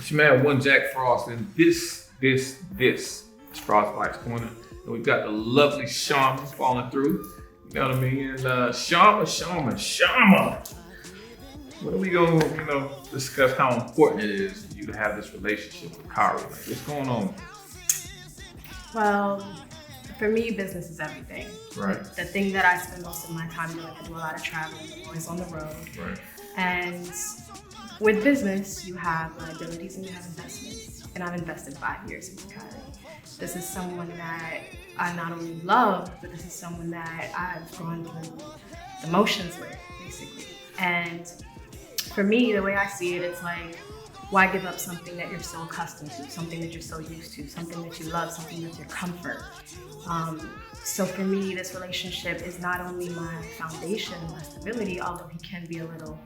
It's your man, one Jak Frost, and this is Frostbite's Corner. And we've got the lovely Sharma falling through. You know what I mean? And Sharma. What are we gonna, discuss how important it is for you to have this relationship with Kari? Like, what's going on? Well, for me, business is everything. Right. The thing that I spend most of my time doing, I do a lot of traveling, I'm always on the road. Right. And with business, you have liabilities and you have investments. And I've invested 5 years into Kari. This is someone that I not only love, but this is someone that I've gone through the motions with, basically. And for me, the way I see it, it's like, why give up something that you're so accustomed to, something that you're so used to, something that you love, something that's your comfort? So for me, this relationship is not only my foundation, my stability, although he can be a little,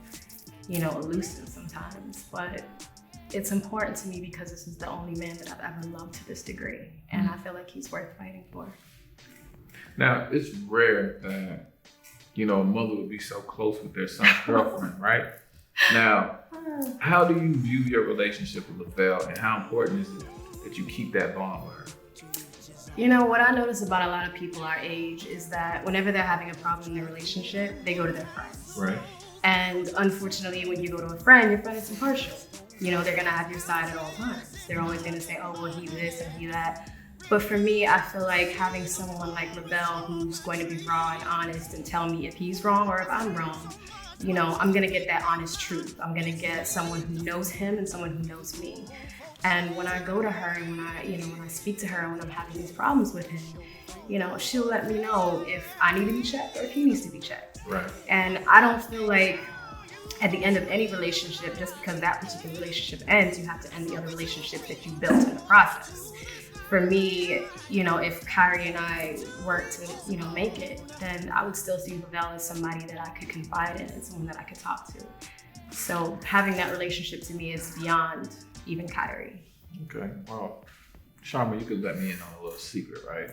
elusive sometimes, but it's important to me because this is the only man that I've ever loved to this degree. And I feel like he's worth fighting for. Now, it's rare that, a mother would be so close with their son's girlfriend, right? Now, how do you view your relationship with Lavelle, and how important is it that you keep that bond with her? What I notice about a lot of people our age is that whenever they're having a problem in their relationship, they go to their friends. Right. And unfortunately, when you go to a friend, your friend is impartial. They're gonna have your side at all times. They're always gonna say, oh, well, he this and he that. But for me, I feel like having someone like Lavelle who's going to be raw and honest and tell me if he's wrong or if I'm wrong, I'm gonna get that honest truth. I'm gonna get someone who knows him and someone who knows me. And when I go to her and when I speak to her when I'm having these problems with him, she'll let me know if I need to be checked or if he needs to be checked. Right. And I don't feel like at the end of any relationship, just because that particular relationship ends, you have to end the other relationship that you built in the process. For me, if Kari and I were to, make it, then I would still see Lavelle as somebody that I could confide in and someone that I could talk to. So having that relationship to me is beyond even Kari. Okay, well, Sharma, you could let me in on a little secret, right?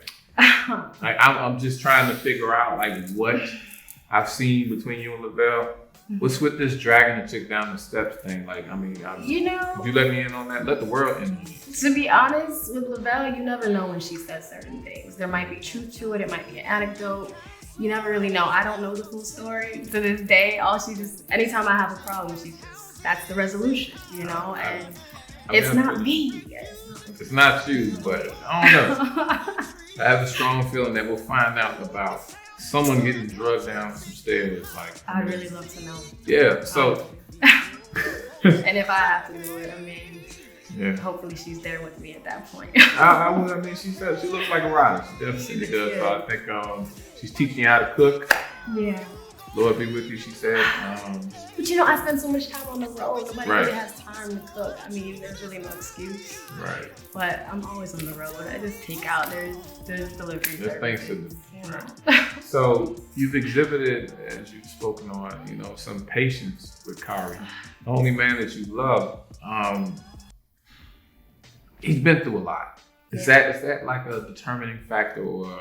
I'm just trying to figure out what I've seen between you and Lavelle. What's with this dragging the chick down the steps thing? Could you let me in on that? Let the world in on it. To be honest, with Lavelle, you never know when she says certain things. There might be truth to it. It might be an anecdote. You never really know. I don't know the full story. To this day, anytime I have a problem, that's the resolution, and it's not me. It's not you, but I don't know. I have a strong feeling that we'll find out about someone getting drugged down some stairs. I'd really love to know. Yeah, so. And if I have to do it, hopefully she's there with me at that point. She said she looks like a rider. She definitely does. So I think she's teaching you how to cook. Yeah. Lord be with you, she said. But I spend so much time on the road. Nobody really has time to cook. There's really no excuse. Right. But I'm always on the road. I just take out. There's delivery. There's things to do. Right. So you've exhibited, as you've spoken on, some patience with Kari, the only man that you love. He's been through a lot. Is that like a determining factor, or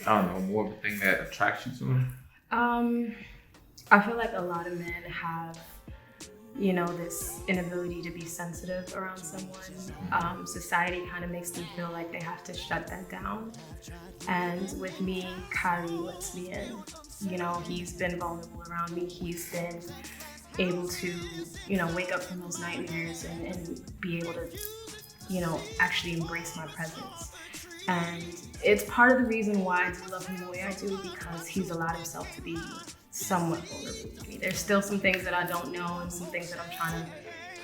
I don't know, more of a thing that attracts you to him? I feel like a lot of men have, this inability to be sensitive around someone. Society kind of makes them feel like they have to shut that down. And with me, Kari lets me in. He's been vulnerable around me. He's been able to, wake up from those nightmares and be able to, actually embrace my presence. And it's part of the reason why I do love him the way I do, because he's allowed himself to be somewhat vulnerable with me. There's still some things that I don't know and some things that I'm trying to,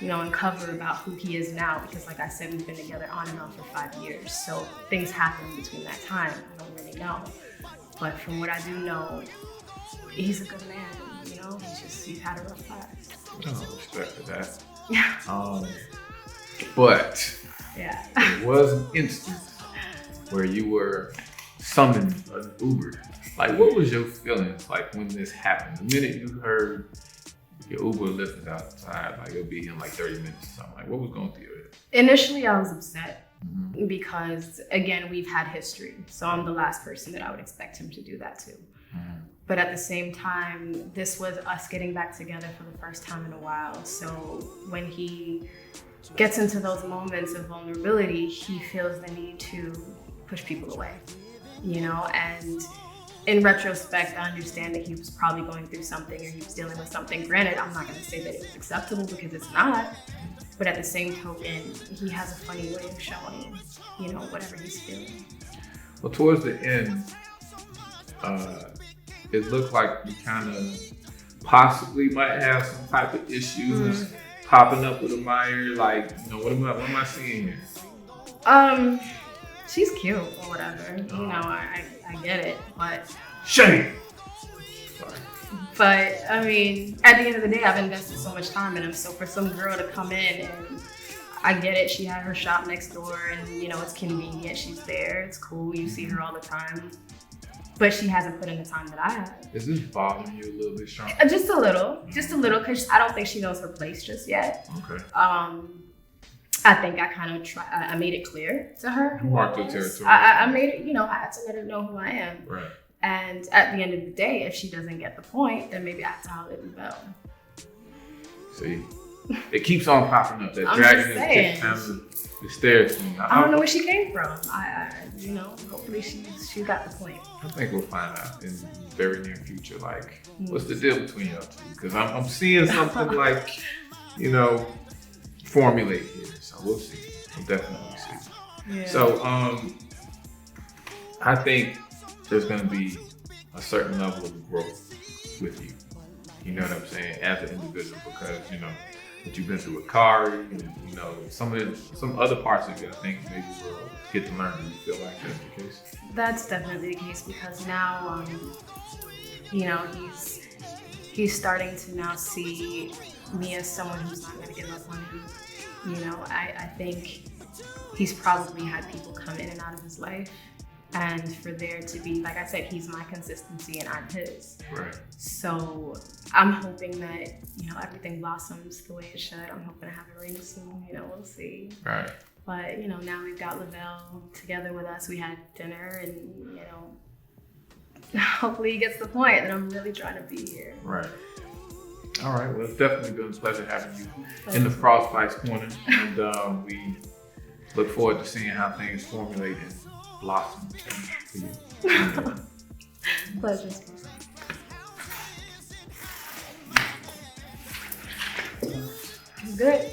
uncover about who he is now, because like I said, we've been together on and off for 5 years. So things happen between that time. I don't really know. But from what I do know, he's a good man, he's had a rough life. Oh, respect for that. Yeah. But yeah, there was an instance where you were summoned an Uber. What was your feelings when this happened? The minute you heard your Uber lift is outside, it'll be in 30 minutes or something. What was going through your head? Initially, I was upset because, again, we've had history. So I'm the last person that I would expect him to do that to. But at the same time, this was us getting back together for the first time in a while. So when he gets into those moments of vulnerability, he feels the need to push people away, you know? And in retrospect, I understand that he was probably going through something or he was dealing with something. Granted, I'm not gonna say that it was acceptable because it's not, but at the same token, he has a funny way of showing, you know, whatever he's feeling. Well, towards the end, it looked like we kind of possibly might have some type of issues popping up with Amaya. Like, you know, what am I seeing here? She's cute or whatever. You know, I get it, but shame. Sorry. But I mean, at the end of the day, I've invested so much time in him. So for some girl to come in and I get it, she had her shop next door, and you know it's convenient. She's there. It's cool. You see her all the time. But she hasn't put in the time that I have. Is this bothering you a little bit, Sharma? Just a little, because I don't think she knows her place just yet. Okay. I think I kind of I made it clear to her. You marked your territory. I made it, you know, I had to let her know who I am. Right. And at the end of the day, if she doesn't get the point, then maybe I have to holler at the bell. See, it keeps on popping up. That I'm dragon just is saying. the stairs thing. I don't know where she came from. I you know, hopefully she got the point. I think we'll find out in the very near future. Like, what's the deal between y'all two? Because I'm seeing something like, you know, formulate here. So we'll see. We'll definitely see. Yeah. So I think there's going to be a certain level of growth with you. You know what I'm saying? As an individual, because you know what you've been through with Kari, and you know some other parts of you. I think maybe we'll get to learn. Do you feel like that's the case? That's definitely the case because now, you know, he's starting to now see me as someone who's not going to give up on him. You know, I think he's probably had people come in and out of his life. And for there to be, like I said, he's my consistency and I'm his. Right. So I'm hoping that, you know, everything blossoms the way it should. I'm hoping to have a ring soon, you know, we'll see. Right. But, you know, now we've got Lavelle together with us. We had dinner and, you know, hopefully he gets the point that I'm really trying to be here. Right. All right. Well, it's definitely been a pleasure having you in the Frostbite's corner. And we look forward to seeing how things formulate and blossom for you. Pleasure. Good.